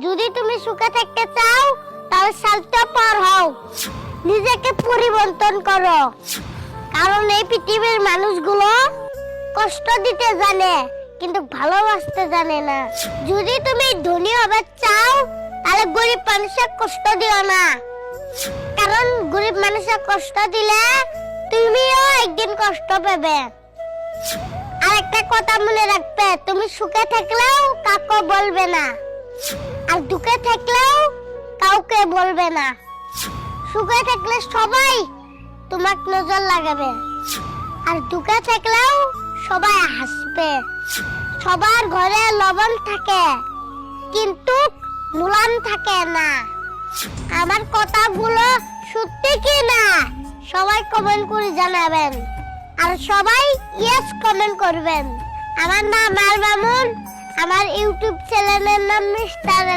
যদি তুমি সুখে থাকতে চাও তাহলে স্বার্থপর হও, নিজেকে পরিবর্তন করো। কারণ এই পৃথিবীর মানুষগুলো কষ্ট দিতে জানে কিন্তু ভালোবাসতে জানে না। যদি তুমি ধনী হতে চাও তাহলে গরিব মানুষের কষ্ট দিও না, কারণ গরিব মানুষের কষ্ট দিলে তুমিও একদিন কষ্ট পাবে। আর একটা কথা মনে রাখবে, তুমি সুখে থাকলেও কাউকে বলবে না, আর দুঃখে থাকলেও কাউকে বলবে না। সুখে থাকলে সবাই তোমাকে নজর লাগাবে, আর দুঃখে থাকলেও সবাই হাসবে। সবার ঘরে লবণ থাকে কিন্তু মুলান থাকে না। আমার কথাগুলো সত্যি কি না সবাই কমেন্ট করে জানাবেন, আর সবাই ইয়েস কমেন্ট করবেন। আমার নাম মারমামুন, আমার ইউটিউব চ্যানেলের নাম মিস্টার